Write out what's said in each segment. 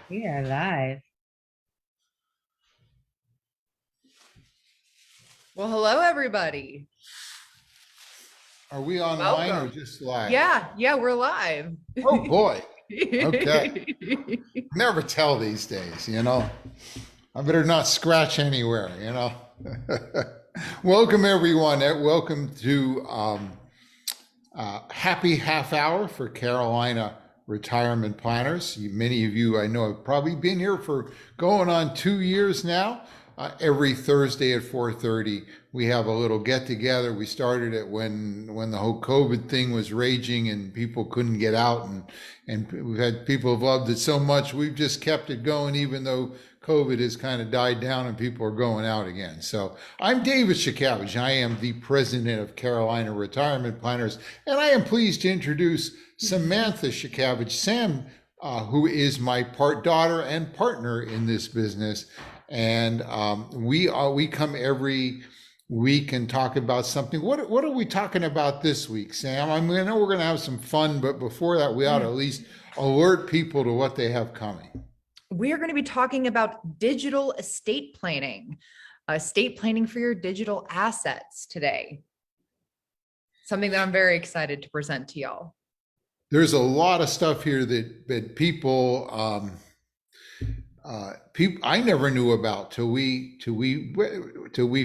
We are live. Well, hello, everybody. Are we online or Welcome. just live? Yeah, we're live. Oh boy. Okay. Never tell these days, I better not scratch anywhere. Welcome everyone. Welcome to Happy Half Hour for Carolina Retirement Planners. Many of you I know have probably been here for going on 2 years now. Every Thursday at 4:30, we have a little get together. We started it when the whole COVID thing was raging and people couldn't get out, and we've had people have loved it so much. We've just kept it going, even though COVID has kind of died down and people are going out again. So I'm David Shakavage. I am the president of Carolina Retirement Planners, and I am pleased to introduce Samantha Shakavage, Sam, who is my daughter and partner in this business. And we come every week and talk about something. What are we talking about this week, Sam? I know we're going to have some fun, but before that, we ought to at least alert people to what they have coming. We are going to be talking about digital estate planning for your digital assets today. Something that I'm very excited to present to y'all. There's a lot of stuff here that people I never knew about till we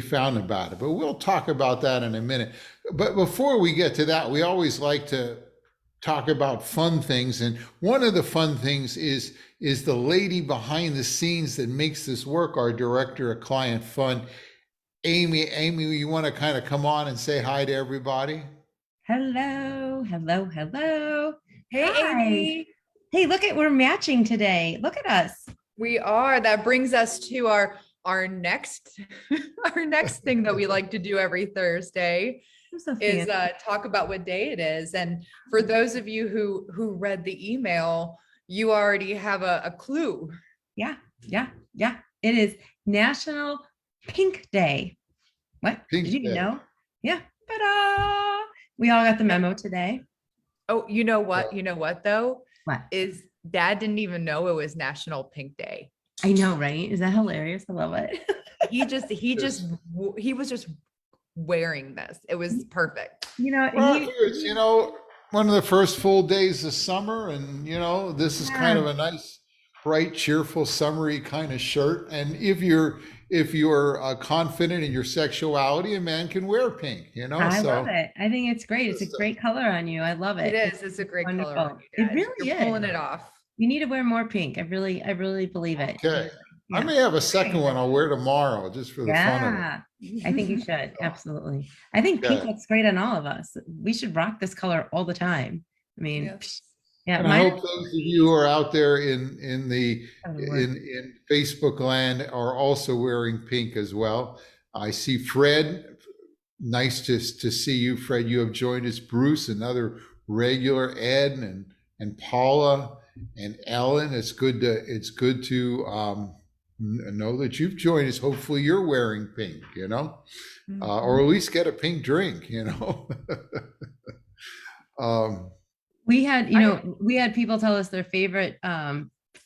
found about it. But we'll talk about that in a minute. But before we get to that, we always like to talk about fun things. And one of the fun things is the lady behind the scenes that makes this work, our director of client fund, Amy. Amy, you want to kind of come on and say hi to everybody? Hello. Hey, Hi. Amy. Hey, we're matching today. Look at us. We are. That brings us to our next our next thing that we like to do every Thursday is talk about what day it is. And for those of you who read the email, you already have a clue. Yeah. It is National Pink Day. What? Pink Did you Day. know? Yeah. Ta-da! We all got the memo today. Oh, you know what? You know what though? What? Is Dad didn't even know it was National Pink Day. I know, right? Is that hilarious? I love it. He was just wearing this. It was perfect. It's one of the first full days of summer, and this is kind of a nice, bright, cheerful, summery kind of shirt. And if you're confident in your sexuality, a man can wear pink. I love it. I think it's great. It's a great color on you. I love it. It is. It's a great wonderful color. It really You're is. pulling it off. You need to wear more pink. I really believe it. Okay. Yeah. I may have a second one I'll wear tomorrow just for the fun of it. I think you should. Absolutely. I think pink looks great on all of us. We should rock this color all the time. I mean, yes. Yeah. And I hope those of you who are out there in Facebook land are also wearing pink as well. I see Fred. Nice to see you, Fred. You have joined us. Bruce, another regular. Ed and Paula and Ellen. It's good to know that you've joined us. Hopefully you're wearing pink, or at least get a pink drink, We had people tell us their favorite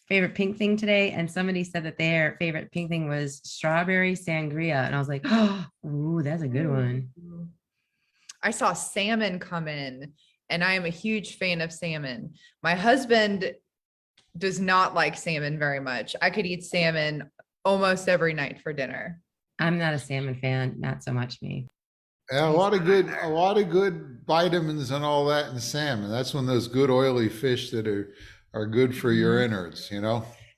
pink thing today, and somebody said that their favorite pink thing was strawberry sangria, and I was like, oh, ooh, that's a good one. I saw salmon come in, and I am a huge fan of salmon. My husband does not like salmon very much. I could eat salmon almost every night for dinner. I'm not a salmon fan, not so much me. Yeah, a lot of good vitamins and all that in salmon. That's one of those good oily fish that are good for your innards,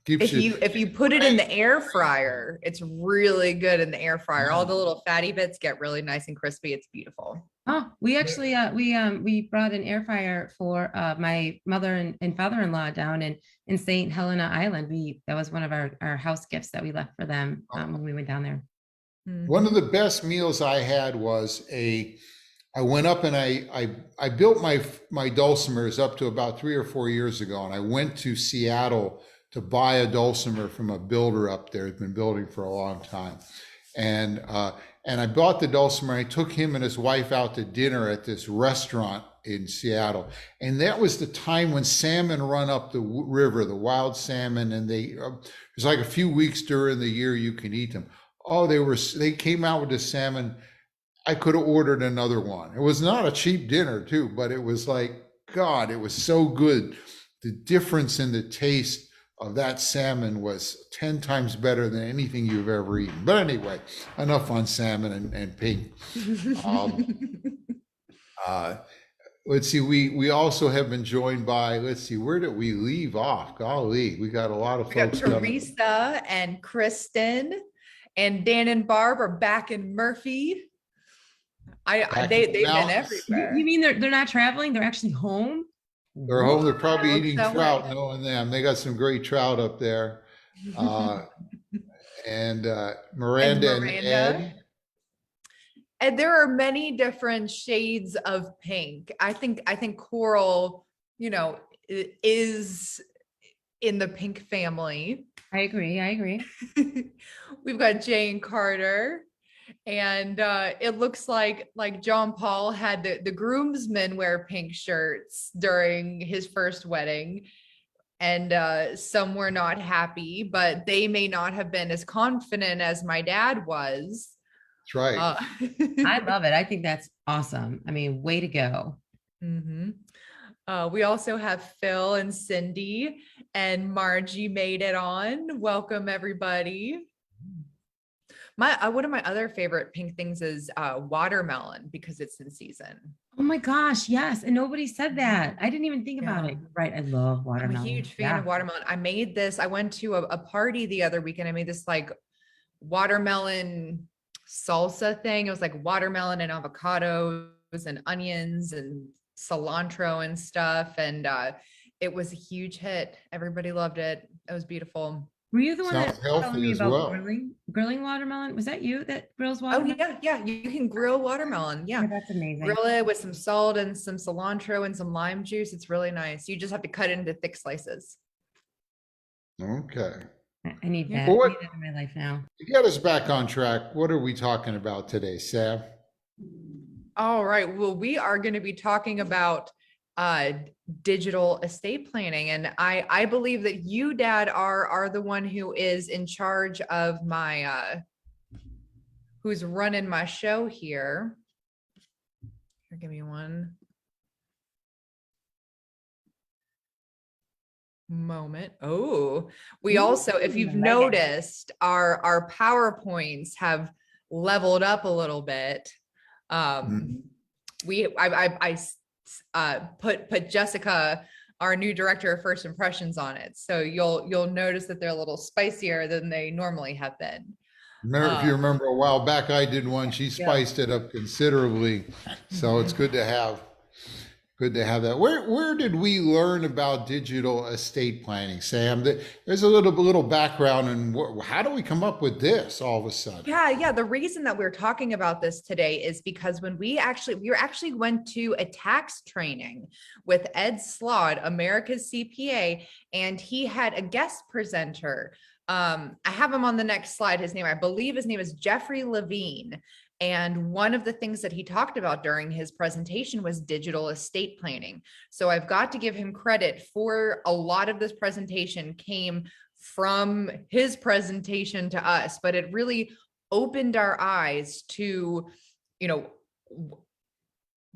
If you put it in the air fryer, it's really good in the air fryer. All the little fatty bits get really nice and crispy. It's beautiful. Oh, we actually we brought an air fryer for my mother and father-in-law down in St. Helena Island. That was one of our house gifts that we left for them when we went down there. One of the best meals I had was I went up and I built my dulcimers up to about 3 or 4 years ago, and I went to Seattle to buy a dulcimer from a builder up there who's been building for a long time. And And I bought the dulcimer. I took him and his wife out to dinner at this restaurant in Seattle. And that was the time when salmon run up the river, the wild salmon. And there's like a few weeks during the year you can eat them. Oh, they came out with the salmon. I could have ordered another one. It was not a cheap dinner too, but it was like, God, it was so good. The difference in the taste of that salmon was 10 times better than anything you've ever eaten. But anyway, enough on salmon and pig. Let's see, we also have been joined by, let's see, where did we leave off? Golly, we got a lot of We got folks coming. Teresa and Kristen and Dan and Barb are back in Murphy. They've been everywhere. You mean they're not traveling? They're actually home? They're home. They're probably Looks eating that trout, way. knowing them. They got some great trout up there. And Miranda and Ed. And there are many different shades of pink. I think coral, is in the pink family. I agree. We've got Jane Carter. And it looks like John Paul had the groomsmen wear pink shirts during his first wedding. And some were not happy, but they may not have been as confident as my dad was. That's right. I love it. I think that's awesome. I mean, way to go. We also have Phil and Cindy, and Margie made it on. Welcome, everybody. One of my other favorite pink things is watermelon, because it's in season. Oh my gosh, yes. And nobody said that. I didn't even think about it. Right. I love watermelon. I'm a huge fan of watermelon. I went to a party the other weekend. I made this like watermelon salsa thing. It was like watermelon and avocados and onions and cilantro and stuff. And it was a huge hit. Everybody loved it. It was beautiful. Were you the one Sounds that was telling me about well. grilling watermelon? Was that you that grills watermelon? Oh yeah. You can grill watermelon. Yeah. Oh, that's amazing. Grill it with some salt and some cilantro and some lime juice. It's really nice. You just have to cut it into thick slices. Okay. I need that. Well, I need that in my life now. To get us back on track, what are we talking about today, Sav? All right. Well, we are going to be talking about digital estate planning. And I believe that you, Dad, are the one who is in charge of my, who's running my show here. Here, give me one moment. Oh, we also, if you've noticed, our PowerPoints have leveled up a little bit. I put Jessica, our new director of first impressions, on it. So you'll notice that they're a little spicier than they normally have been. If you remember a while back, I did one. She spiced it up considerably. So it's good to have that. Where did we learn about digital estate planning, Sam? There's a little background, and how do we come up with this all of a sudden? Yeah. The reason that we're talking about this today is because when we actually went to a tax training with Ed Slaught, America's CPA, and he had a guest presenter. I have him on the next slide. I believe his name is Jeffrey Levine. And one of the things that he talked about during his presentation was digital estate planning. So I've got to give him credit for a lot of this presentation came from his presentation to us, but it really opened our eyes to,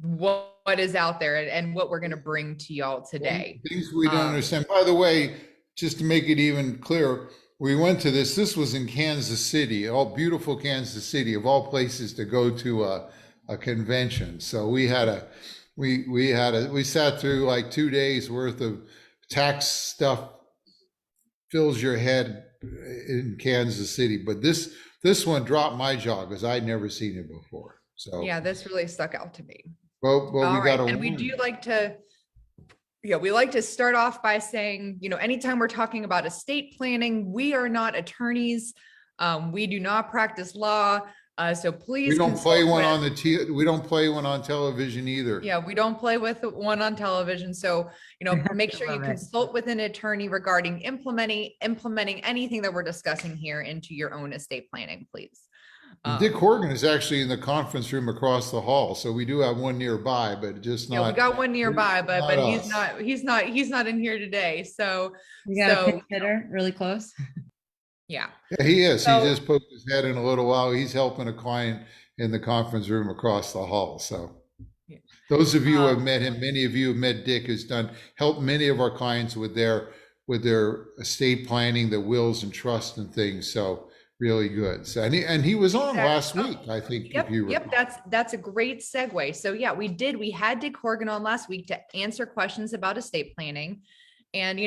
what is out there and what we're going to bring to y'all today. Things we don't understand. By the way, just to make it even clearer, we went to this was in Kansas City, beautiful Kansas City, of all places to go to a convention. So we sat through like 2 days worth of tax stuff, fills your head in Kansas City. But this one dropped my jaw because I'd never seen it before. So yeah, this really stuck out to me. Well, we got to. And we do like to. Yeah, we like to start off by saying, anytime we're talking about estate planning, we are not attorneys. We do not practice law. So please. We don't play one on we don't play one on television either. Yeah, we don't play with one on television. So, make sure you consult with an attorney regarding implementing anything that we're discussing here into your own estate planning, please. And Dick Horgan is actually in the conference room across the hall, so we do have one nearby, but just Yeah, we not, got one nearby, not but us. he's not in here today. So You got a so pinch hitter really close. yeah. Yeah, he is. He So just poked his head in a little while. He's helping a client in the conference room across the hall. So yeah. those of you who have Um, met him, many of you have met Dick, has done helped many of our clients with their estate planning, the wills and trust and things. So really good. So and he was on exactly. last week, I think, if Yep, you yep, recall. that's a great segue. So yeah, we had Dick Horgan on last week to answer questions about estate planning. And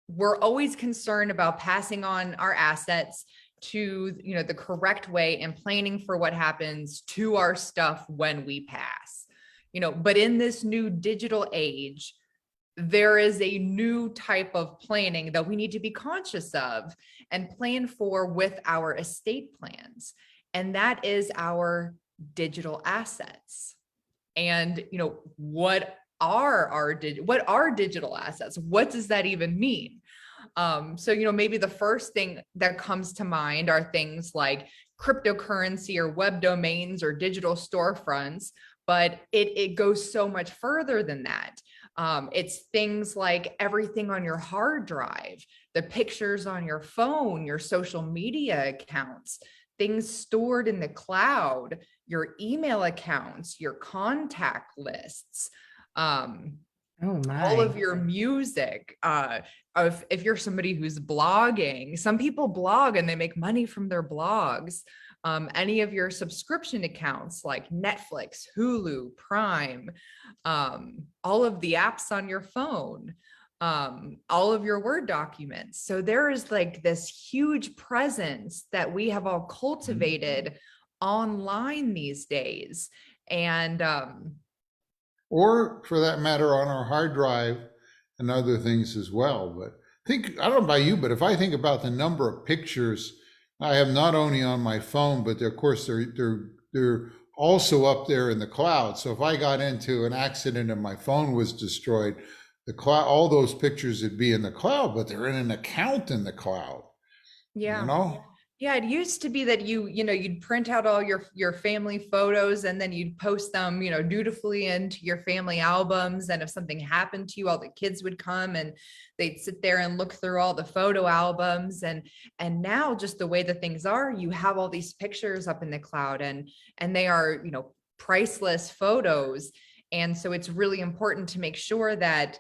we're always concerned about passing on our assets to the correct way and planning for what happens to our stuff when we pass. But in this new digital age, there is a new type of planning that we need to be conscious of and plan for with our estate plans. And that is our digital assets. And, what are digital assets? What does that even mean? So, maybe the first thing that comes to mind are things like cryptocurrency or web domains or digital storefronts, but it goes so much further than that. It's things like everything on your hard drive, the pictures on your phone, your social media accounts, things stored in the cloud, your email accounts, your contact lists, Oh all of my. your music. If you're somebody who's blogging, some people blog and they make money from their blogs. Any of your subscription accounts like Netflix, Hulu, Prime, all of the apps on your phone, all of your Word documents. So there is like this huge presence that we have all cultivated online these days. And Or for that matter, on our hard drive and other things as well. But I don't know about you, but if I think about the number of pictures I have not only on my phone, but of course they're also up there in the cloud. So if I got into an accident and my phone was destroyed, the cloud, all those pictures would be in the cloud, but they're in an account in the cloud. You yeah. know? Yeah, it used to be that you'd print out all your family photos and then you'd post them, dutifully into your family albums. And if something happened to you, all the kids would come and they'd sit there and look through all the photo albums. And now just the way that things are, you have all these pictures up in the cloud and they are, priceless photos. And so it's really important to make sure that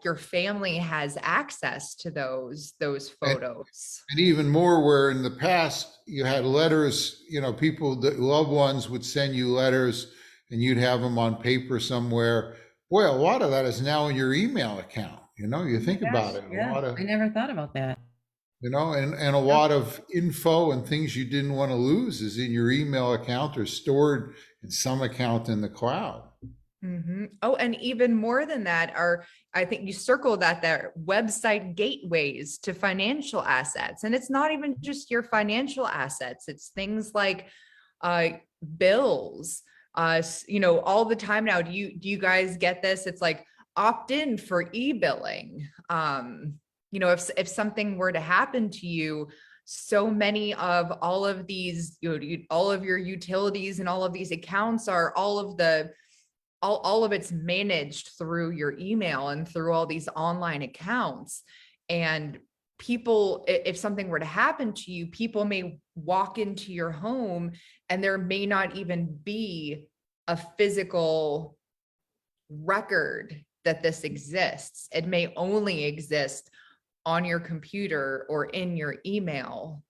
your family has access to those photos. And even more, where in the past you had letters, people, loved ones would send you letters and you'd have them on paper somewhere. Boy, a lot of that is now in your email account. You think about Gosh, it, a yeah. lot of, I never thought about that. and a lot of info and things you didn't want to lose is in your email account or stored in some account in the cloud. Mm-hmm. Oh, and even more than that I think you circle that there, website gateways to financial assets. And it's not even just your financial assets. It's things like bills, all the time now. Do you guys get this? It's like opt in for e-billing. If something were to happen to you, so many of all of these, all of your utilities and all of these accounts are all of it's managed through your email and through all these online accounts. And people, if something were to happen to you, people may walk into your home and there may not even be a physical record that this exists. It may only exist on your computer or in your email.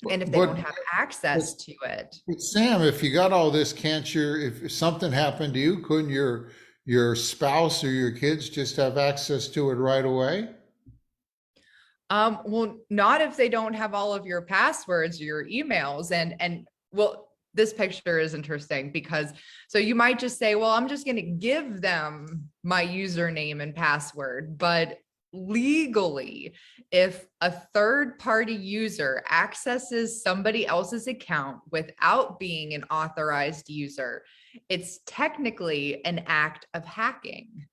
And if they don't have access to it. But Sam, if you got all this, if something happened to you, couldn't your spouse or your kids just have access to it right away? Well, not if they don't have all of your passwords or your emails. And well, this picture is interesting because so you might just say, well, I'm just going to give them my username and password, but legally, if a third party user accesses somebody else's account without being an authorized user, it's technically an act of hacking.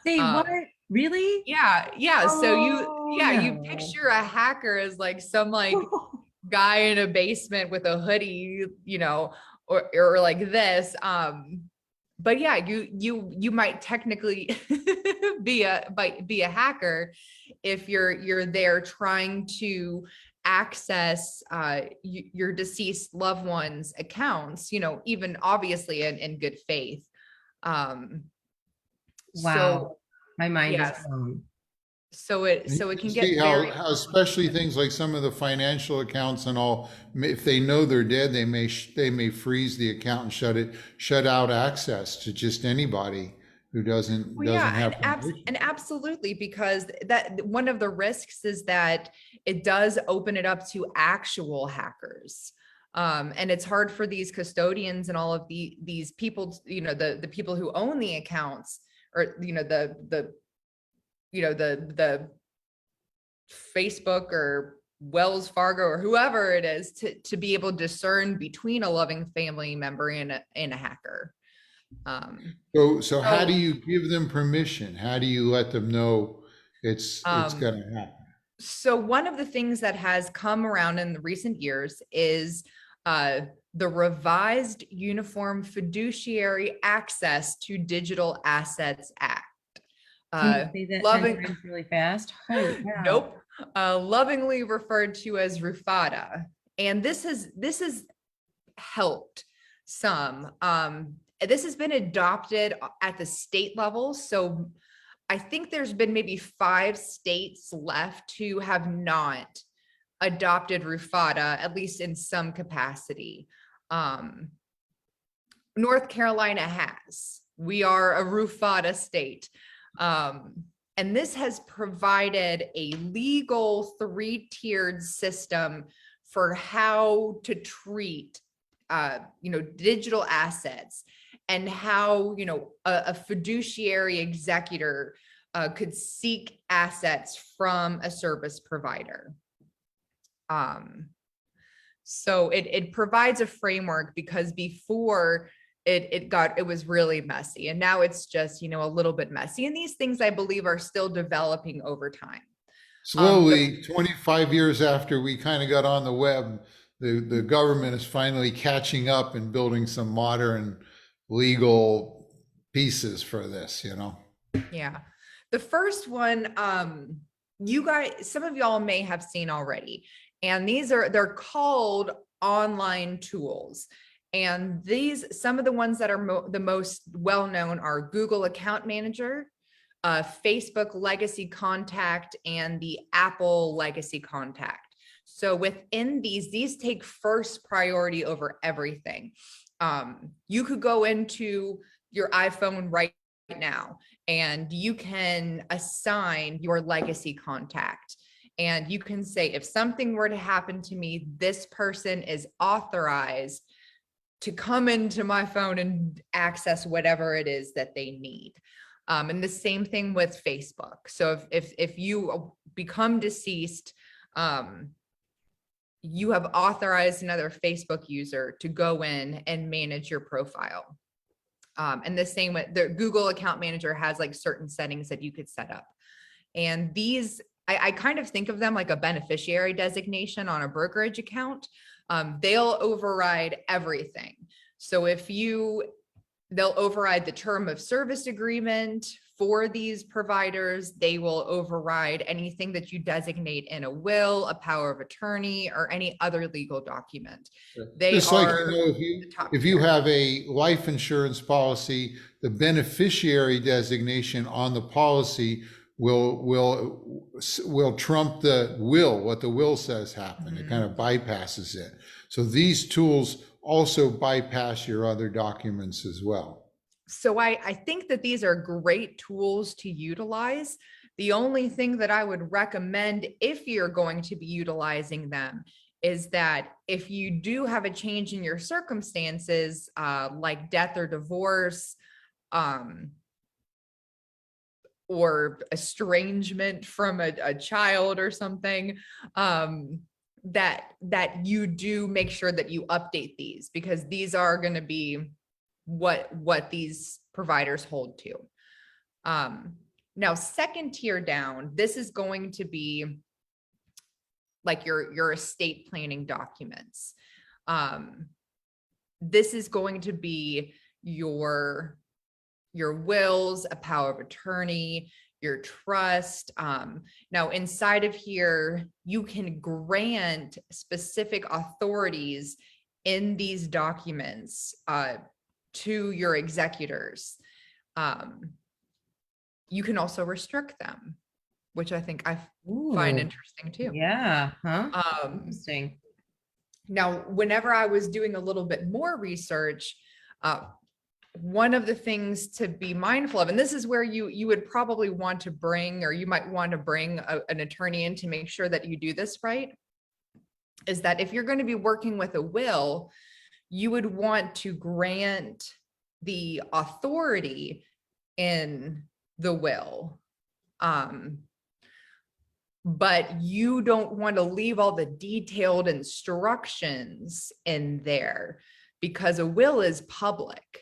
Say what? Really? Yeah. So you Oh, you no. picture a hacker as like some like guy in a basement with a hoodie, or like this. But yeah, you might technically be a hacker if you're there trying to access your deceased loved one's accounts, even obviously in good faith. Um, Wow. so My mind is yes, blown. And you so it can can see get very how especially things like some of the financial accounts and all, if they know they're dead, they may freeze the account and shut out access to just anybody who doesn't Well, doesn't yeah, have permission. and absolutely, because that one of the risks is that it does open it up to actual hackers. And it's hard for these custodians and all of these people, the people who own the accounts, or the Facebook or Wells Fargo or whoever it is, to be able to discern between a loving family member and a hacker. So how do So you give them permission? How do you let them know it's um, gonna happen? So one of the things that has come around in the recent years is the revised Uniform Fiduciary Access to Digital Assets Act. Can you say that 10 Loving, times really fast? Holy cow. nope, lovingly referred to as RUFADA, and this has helped some. This has been adopted at the state level, so I think there's been maybe 5 states left who have not adopted RUFADA, at least in some capacity. Um, North Carolina has. We are a RUFADA state. And this has provided a legal 3-tiered system for how to treat digital assets, and how a fiduciary executor could seek assets from a service provider. So it provides a framework, because before it was really messy, and now it's just a little bit messy, and these things I believe are still developing over time. The Slowly, 25 years after we kind of got on the web, the government is finally catching up and building some modern legal pieces for this, you know? Yeah. The first one, you guys, some of y'all may have seen already, and they're called online tools. And some of the ones that are the most well-known are Google Account Manager, Facebook Legacy Contact, and the Apple Legacy Contact. So within these take first priority over everything. You could go into your iPhone right now, and you can assign your legacy contact, and you can say, if something were to happen to me, this person is authorized to come into my phone and access whatever it is that they need. And the same thing with Facebook. So if you become deceased, you have authorized another Facebook user to go in and manage your profile. And the same with the Google Account Manager has like certain settings that you could set up. And these, I kind of think of them like a beneficiary designation on a brokerage account. They'll override everything. So they'll override the term of service agreement for these providers. They will override anything that you designate in a will, a power of attorney, or any other legal document. They Just like, are if you have a life insurance policy, the beneficiary designation on the policy will trump the will, what the will says happen. It kind of bypasses it. So these tools also bypass your other documents as well. So I think that these are great tools to utilize. The only thing that I would recommend, if you're going to be utilizing them, is that if you do have a change in your circumstances, like death or divorce, or estrangement from a child or something, that you do make sure that you update these, because these are going to be what these providers hold to. Now, second tier down, this is going to be like your estate planning documents. This is going to be your wills, a power of attorney, your trust. Now inside of here, you can grant specific authorities in these documents to your executors. You can also restrict them, which I think I find interesting too. Yeah. Huh? Interesting. Now, whenever I was doing a little bit more research, one of the things to be mindful of, and this is where you would probably want to bring, or you might want to bring an attorney in to make sure that you do this right, is that if you're going to be working with a will, you would want to grant the authority in the will. But you don't want to leave all the detailed instructions in there, because a will is public,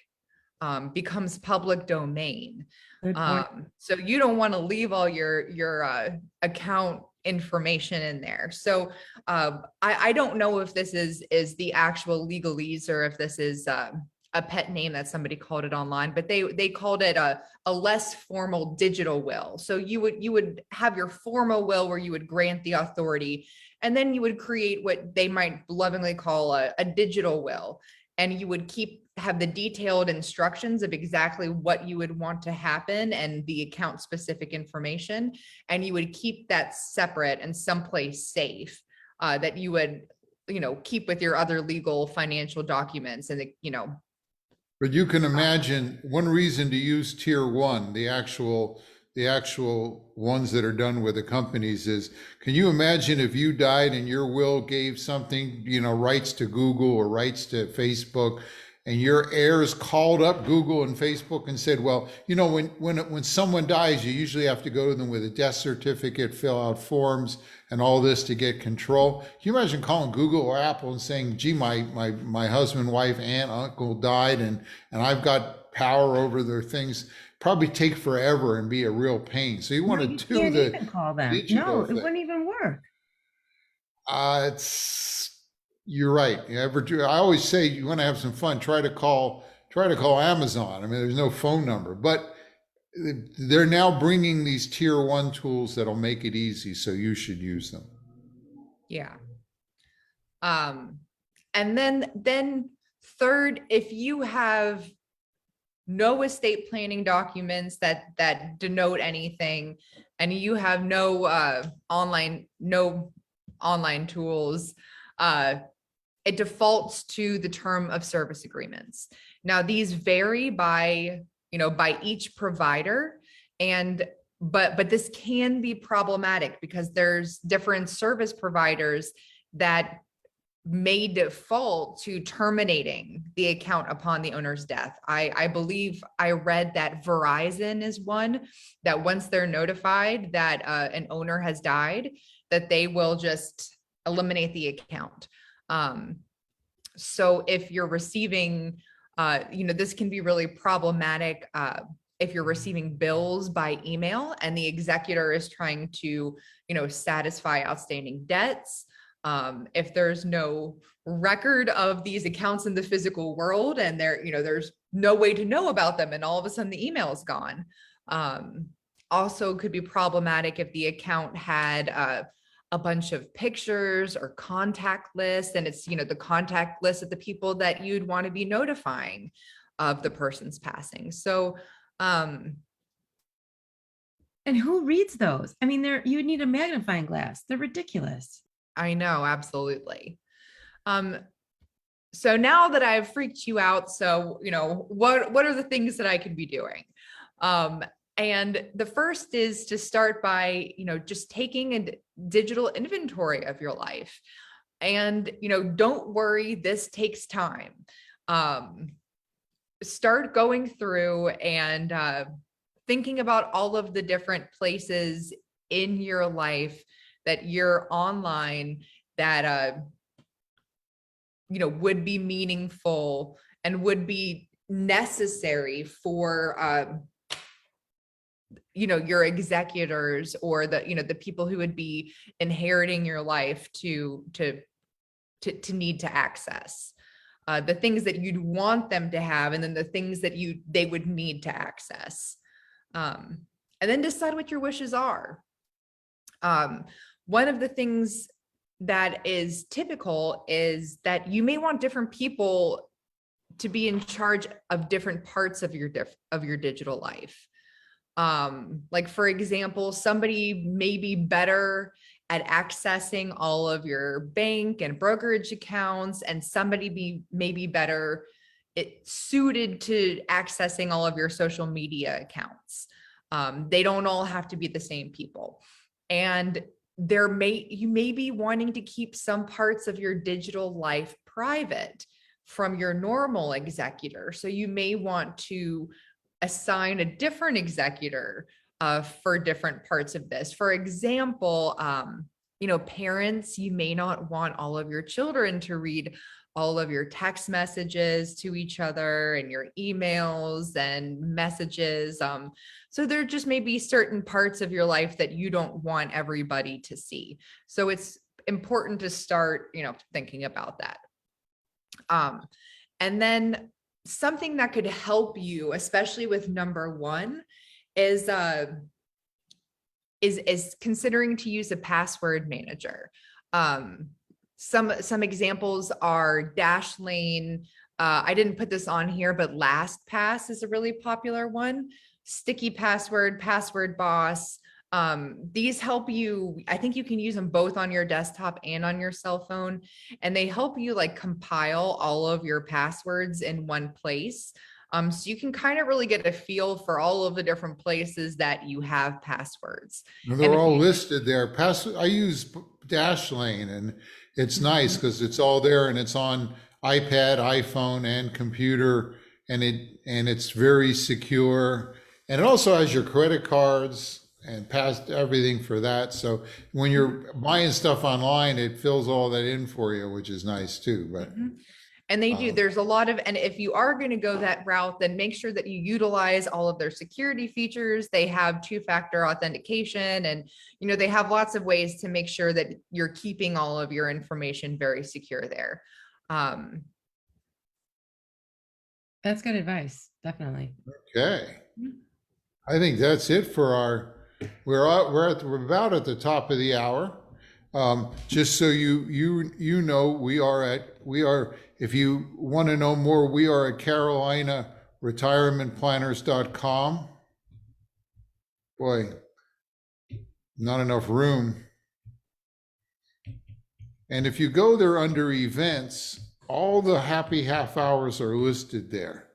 becomes public domain. So you don't want to leave all your account information in there. So I don't know if this is the actual legalese, or if this is a pet name that somebody called it online, but they called it a less formal digital will. So you would have your formal will where you would grant the authority, and then you would create what they might lovingly call a digital will, and you would have the detailed instructions of exactly what you would want to happen and the account specific information, and you would keep that separate and someplace safe, that you would keep with your other legal financial documents. And But you can imagine one reason to use tier one, the actual ones that are done with the companies, is, can you imagine if you died and your will gave something, rights to Google or rights to Facebook, and your heirs called up Google and Facebook and said, well, when someone dies, you usually have to go to them with a death certificate, fill out forms and all this to get control. Can you imagine calling Google or Apple and saying, gee, my husband, wife, aunt, uncle died, and I've got power over their things? Probably take forever and be a real pain. So you want to do the even call them. digital thing. It wouldn't even work. You're right. I always say, you want to have some fun, try to call Amazon. I mean, there's no phone number, but they're now bringing these tier one tools that'll make it easy. So you should use them. Yeah. And then third, if you have no estate planning documents that denote anything, and you have no online tools, it defaults to the term of service agreements. Now, these vary by each provider, but this can be problematic because there's different service providers that may default to terminating the account upon the owner's death. I believe I read that Verizon is one that once they're notified that an owner has died, that they will just eliminate the account. So if you're receiving, this can be really problematic if you're receiving bills by email and the executor is trying to, satisfy outstanding debts. If there's no record of these accounts in the physical world, and there's no way to know about them, and all of a sudden the email is gone. Also could be problematic if the account had a bunch of pictures or contact lists, and it's, the contact list of the people that you'd want to be notifying of the person's passing. So, and who reads those? I mean, you need a magnifying glass. They're ridiculous. I know, absolutely. So now that I've freaked you out, so, what are the things that I could be doing? And the first is to start by, just taking a digital inventory of your life. And, don't worry, this takes time. Start going through and thinking about all of the different places in your life that you're online that, would be meaningful and would be necessary for your executors or the people who would be inheriting your life to need to access. The things that you'd want them to have, and then the things that they would need to access. And then decide what your wishes are. One of the things that is typical is that you may want different people to be in charge of different parts of your digital life. Like for example, somebody may be better at accessing all of your bank and brokerage accounts, and somebody may be better suited to accessing all of your social media accounts. They don't all have to be the same people. And you may be wanting to keep some parts of your digital life private from your normal executor. So you may want to assign a different executor for different parts of this. For example, parents, you may not want all of your children to read all of your text messages to each other and your emails and messages. So there just may be certain parts of your life that you don't want everybody to see. So it's important to start, thinking about that. And then something that could help you, especially with number one, is considering to use a password manager. Some examples are Dashlane. I didn't put this on here, but LastPass is a really popular one. Sticky Password, Password Boss. These help you. I think you can use them both on your desktop and on your cell phone, and they help you like compile all of your passwords in one place. So you can kind of really get a feel for all of the different places that you have passwords. They're all listed there. I use Dashlane, and it's nice because it's all there, and it's on iPad, iPhone, and computer, and it's very secure. And it also has your credit cards and passed everything for that. So when you're buying stuff online, it fills all that in for you, which is nice too. But and they do. There's a lot of, and if you are going to go that route, then make sure that you utilize all of their security features. They have two-factor authentication, and they have lots of ways to make sure that you're keeping all of your information very secure there. That's good advice. Definitely. Okay. I think that's it for we're about at the top of the hour. Just so you know, we are, if you want to know more, we are at carolinaretirementplanners.com. Boy, not enough room. And if you go there under events, all the happy half hours are listed there.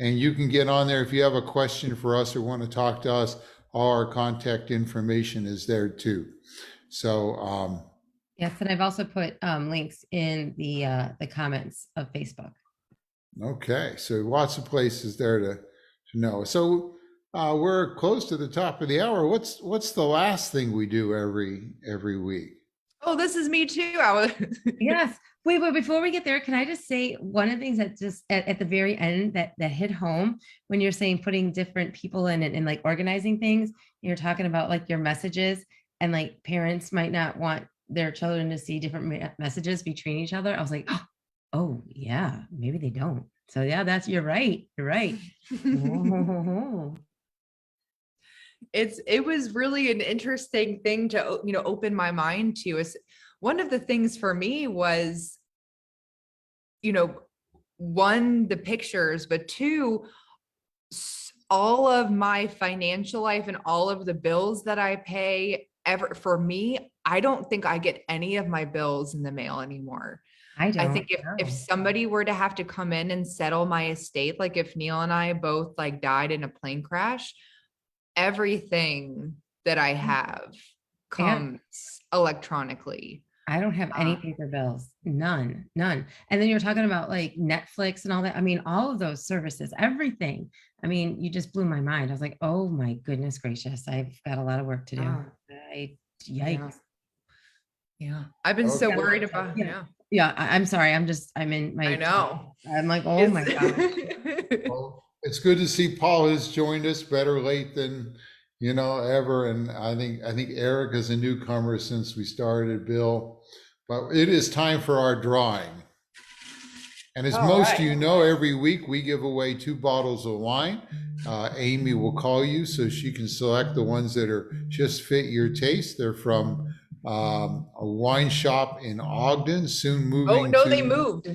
And you can get on there if you have a question for us or want to talk to us. All our contact information is there too. So yes, and I've also put links in the comments of Facebook. Okay, so lots of places there to know. So we're close to the top of the hour. What's the last thing we do every week? Oh, this is me too. Yes. Wait, but before we get there, can I just say one of the things that just at the very end that hit home when you're saying putting different people in and like organizing things, you're talking about like your messages, and like parents might not want their children to see different messages between each other. I was like, oh yeah, maybe they don't. So yeah, you're right. You're right. It was really an interesting thing to open my mind to. Is one of the things for me was, one, the pictures, but two, all of my financial life and all of the bills that I pay. For me, I don't think I get any of my bills in the mail anymore. I think if somebody were to have to come in and settle my estate, like if Neil and I both like died in a plane crash, everything that I have comes electronically. I don't have any paper bills, none. And then you're talking about like Netflix and all that. I mean, all of those services, everything. I mean, you just blew my mind. I was like, oh my goodness gracious, I've got a lot of work to do. Yikes. Yeah. I've been so worried about, Yeah. I'm sorry. I'm in my, I know. I'm like, oh my God. Well, it's good to see Paul has joined us. Better late than ever. And I think Eric is a newcomer since we started, Bill. But it is time for our drawing. And as All most right. of you know, every week we give away 2 bottles of wine. Amy will call you so she can select the ones that are just fit your taste. They're from a wine shop in Ogden, soon moving. Oh, no, they moved.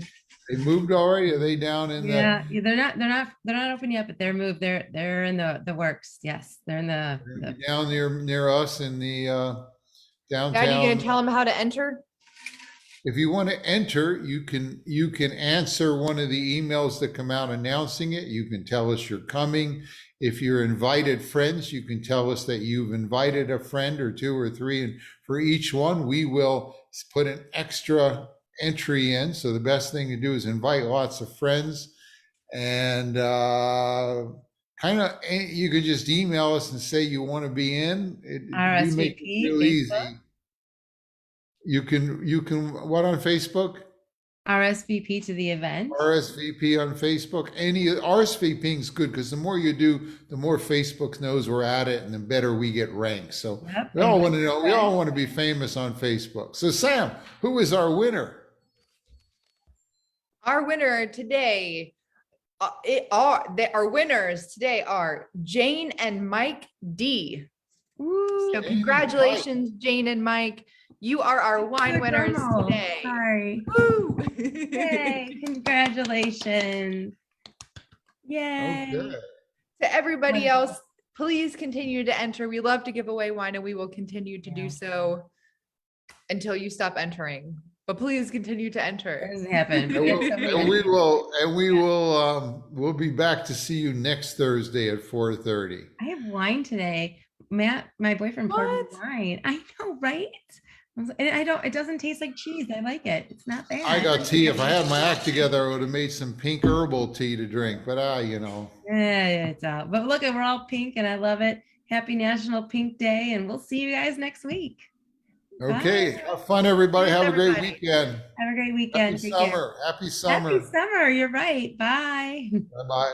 They moved already? Are they down in Yeah, they're not open yet, but they're moved. They're in the works. Yes, they're in the down near us in the downtown? Dad, you gonna tell them how to enter? If you want to enter, you can answer one of the emails that come out announcing it. You can tell us you're coming. If you're invited friends, you can tell us that you've invited a friend or 2 or 3, and for each one, we will put an extra entry in. So the best thing to do is invite lots of friends, and you could just email us and say you want to be in. We make it RSVP, real Facebook. easy. You can what on Facebook? RSVP to the event. RSVP on Facebook. Any RSVPing is good because the more you do, the more Facebook knows we're at it, and the better we get ranked. So Yep. we all want to know. We all want to be famous on Facebook. So Sam, who is our winner? Our winner today, our winners today are Jane and Mike D. Woo. So congratulations, Jane and Mike. You are our wine winners Drumroll. today. Sorry. Woo! Yay, congratulations. Yay. Okay. To everybody else, please continue to enter. We love to give away wine, and we will continue to do so until you stop entering. But please continue to It enter. doesn't happen. We'll be back to see you next Thursday at 4:30. I have wine today. Matt, my boyfriend poured me What? wine. I know, right? It doesn't taste like cheese. I like it. It's not bad. I got tea. If I had my act together, I would have made some pink herbal tea to drink. But Yeah, it's out. But look, we're all pink and I love it. Happy National Pink Day, and we'll see you guys next week. Okay. Bye. Have fun, everybody. Thanks, Have a great everybody. weekend. Have a great weekend. Happy Take care. summer. Happy summer. Happy summer. You're right. Bye. Bye-bye.